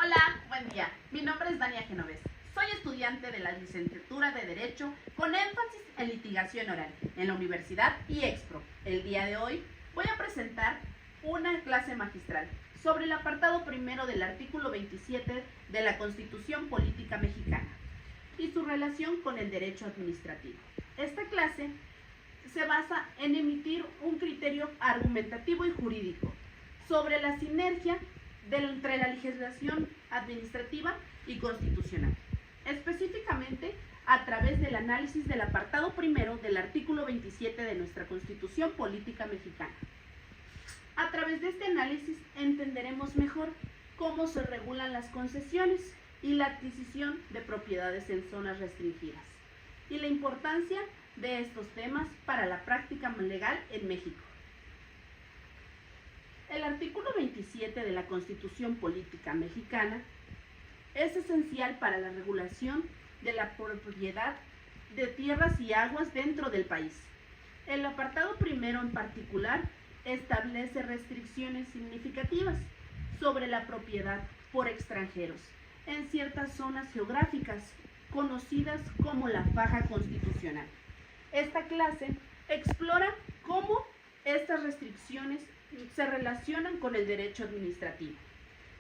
Hola, buen día. Mi nombre es Dania Genovés. Soy estudiante de la licenciatura de Derecho con énfasis en litigación oral en la Universidad IEXPRO. El día de hoy voy a presentar una clase magistral sobre el apartado primero del artículo 27 de la Constitución Política Mexicana y su relación con el derecho administrativo. Esta clase se basa en emitir un criterio argumentativo y jurídico sobre la sinergia entre la legislación administrativa y constitucional, específicamente a través del análisis del apartado primero del artículo 27 de nuestra Constitución Política Mexicana. A través de este análisis entenderemos mejor cómo se regulan las concesiones y la adquisición de propiedades en zonas restringidas y la importancia de estos temas para la práctica legal en México. El artículo 27 de la Constitución Política Mexicana es esencial para la regulación de la propiedad de tierras y aguas dentro del país. El apartado primero en particular establece restricciones significativas sobre la propiedad por extranjeros en ciertas zonas geográficas conocidas como la faja constitucional. Esta clase explora cómo estas restricciones se relacionan con el derecho administrativo,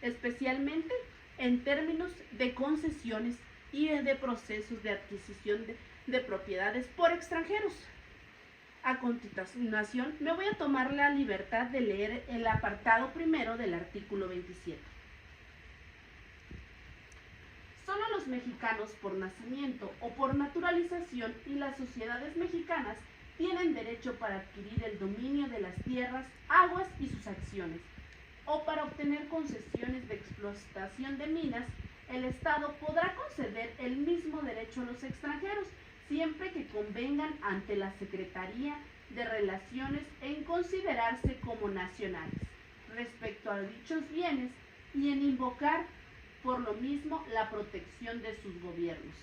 especialmente en términos de concesiones y de procesos de adquisición de propiedades por extranjeros. A continuación, me voy a tomar la libertad de leer el apartado primero del artículo 27. Solo los mexicanos por nacimiento o por naturalización y las sociedades mexicanas tienen derecho para adquirir el dominio de las tierras, aguas y sus acciones, o para obtener concesiones de explotación de minas. El Estado podrá conceder el mismo derecho a los extranjeros, siempre que convengan ante la Secretaría de Relaciones en considerarse como nacionales respecto a dichos bienes y en invocar por lo mismo la protección de sus gobiernos,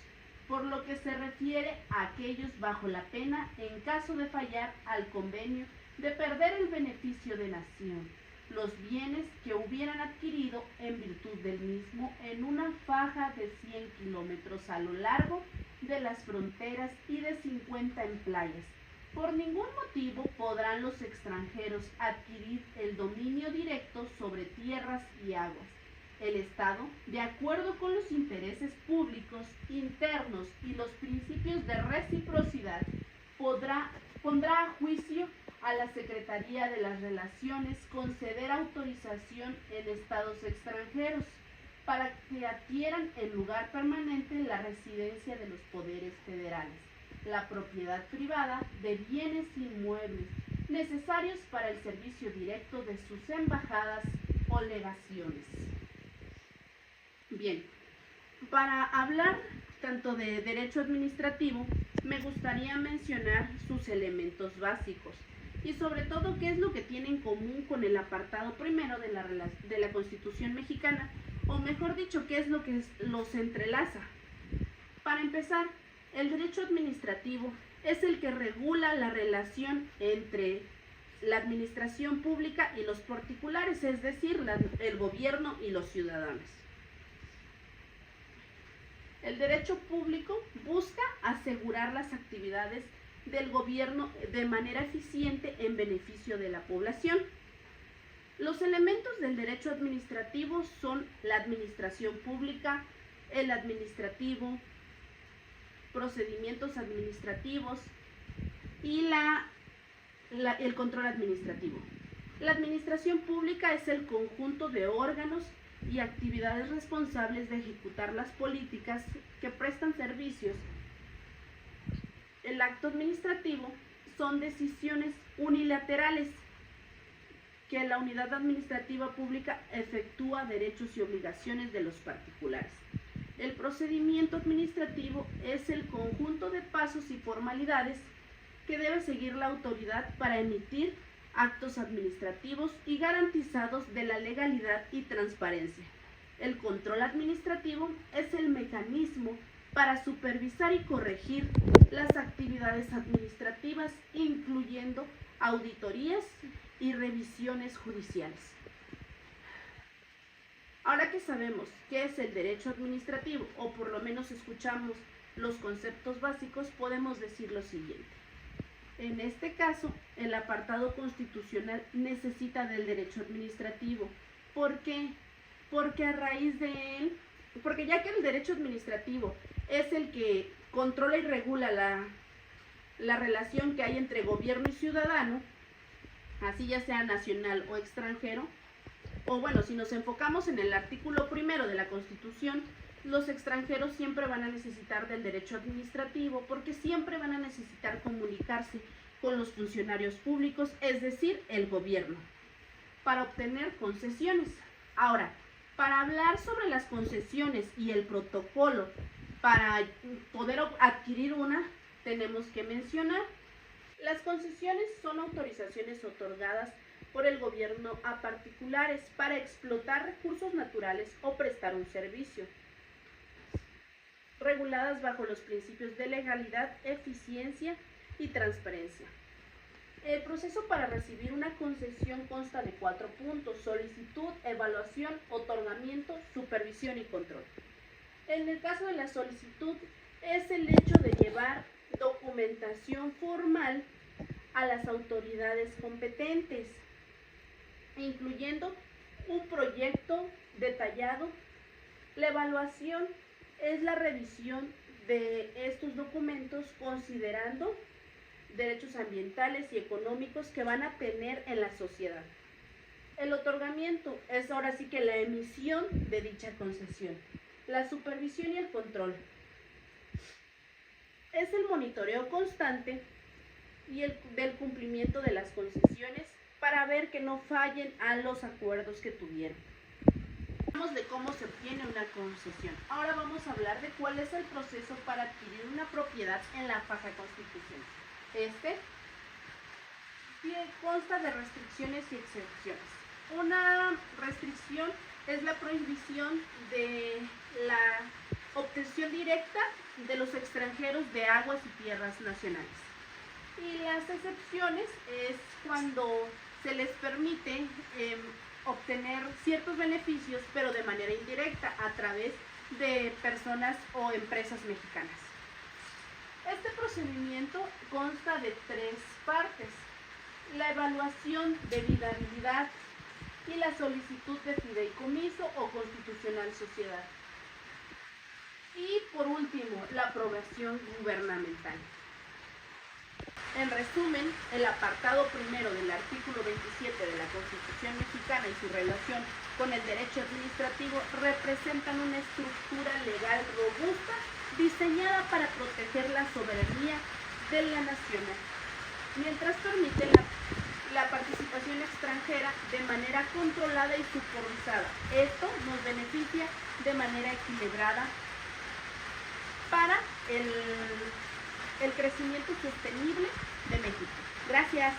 por lo que se refiere a aquellos bajo la pena, en caso de fallar al convenio, de perder el beneficio de nación, los bienes que hubieran adquirido en virtud del mismo en una faja de 100 kilómetros a lo largo de las fronteras y de 50 en playas. Por ningún motivo podrán los extranjeros adquirir el dominio directo sobre tierras y aguas. El Estado, de acuerdo con los intereses públicos internos y los principios de reciprocidad, pondrá a juicio a la Secretaría de las Relaciones conceder autorización en estados extranjeros para que adquieran en lugar permanente la residencia de los poderes federales, la propiedad privada de bienes inmuebles necesarios para el servicio directo de sus embajadas o legaciones. Bien, para hablar tanto de derecho administrativo, me gustaría mencionar sus elementos básicos y sobre todo qué es lo que tiene en común con el apartado primero de la Constitución mexicana, o mejor dicho, qué es lo que los entrelaza. Para empezar, el derecho administrativo es el que regula la relación entre la administración pública y los particulares, es decir, el gobierno y los ciudadanos. El derecho público busca asegurar las actividades del gobierno de manera eficiente en beneficio de la población. Los elementos del derecho administrativo son la administración pública, el administrativo, procedimientos administrativos y el control administrativo. La administración pública es el conjunto de órganos y actividades responsables de ejecutar las políticas que prestan servicios. El acto administrativo son decisiones unilaterales que la unidad administrativa pública efectúa derechos y obligaciones de los particulares. El procedimiento administrativo es el conjunto de pasos y formalidades que debe seguir la autoridad para emitir actos administrativos y garantizados de la legalidad y transparencia. El control administrativo es el mecanismo para supervisar y corregir las actividades administrativas, incluyendo auditorías y revisiones judiciales. Ahora que sabemos qué es el derecho administrativo, o por lo menos escuchamos los conceptos básicos, podemos decir lo siguiente. En este caso, el apartado constitucional necesita del derecho administrativo. ¿Por qué? Porque a raíz de él, porque ya que el derecho administrativo es el que controla y regula la relación que hay entre gobierno y ciudadano, así ya sea nacional o extranjero, o bueno, si nos enfocamos en el artículo 1 de la Constitución, los extranjeros siempre van a necesitar del derecho administrativo porque siempre van a necesitar comunicarse con los funcionarios públicos, es decir, el gobierno, para obtener concesiones. Ahora, para hablar sobre las concesiones y el protocolo para poder adquirir una, tenemos que mencionar: las concesiones son autorizaciones otorgadas por el gobierno a particulares para explotar recursos naturales o prestar un servicio, reguladas bajo los principios de legalidad, eficiencia y transparencia. El proceso para recibir una concesión consta de 4 puntos: solicitud, evaluación, otorgamiento, supervisión y control. En el caso de la solicitud, es el hecho de llevar documentación formal a las autoridades competentes, incluyendo un proyecto detallado. La evaluación es la revisión de estos documentos considerando derechos ambientales y económicos que van a tener en la sociedad. El otorgamiento es ahora sí que la emisión de dicha concesión. La supervisión y el control es el monitoreo constante y del cumplimiento de las concesiones para ver que no fallen a los acuerdos que tuvieron. Hablamos de cómo se obtiene una concesión. Ahora vamos a hablar de cuál es el proceso para adquirir una propiedad en la faja constitucional. Consta de restricciones y excepciones. Una restricción es la prohibición de la obtención directa de los extranjeros de aguas y tierras nacionales. Y las excepciones es cuando se les permite obtener ciertos beneficios, pero de manera indirecta, a través de personas o empresas mexicanas. Este procedimiento consta de 3 partes: la evaluación de viabilidad y la solicitud de fideicomiso o constitucional sociedad. Y por último, la aprobación gubernamental. En resumen, el apartado 1 del artículo 27 de la Constitución mexicana y su relación con el derecho administrativo representan una estructura legal robusta diseñada para proteger la soberanía de la nación, mientras permite la participación extranjera de manera controlada y supervisada. Esto nos beneficia de manera equilibrada para el crecimiento sostenible de México. Gracias.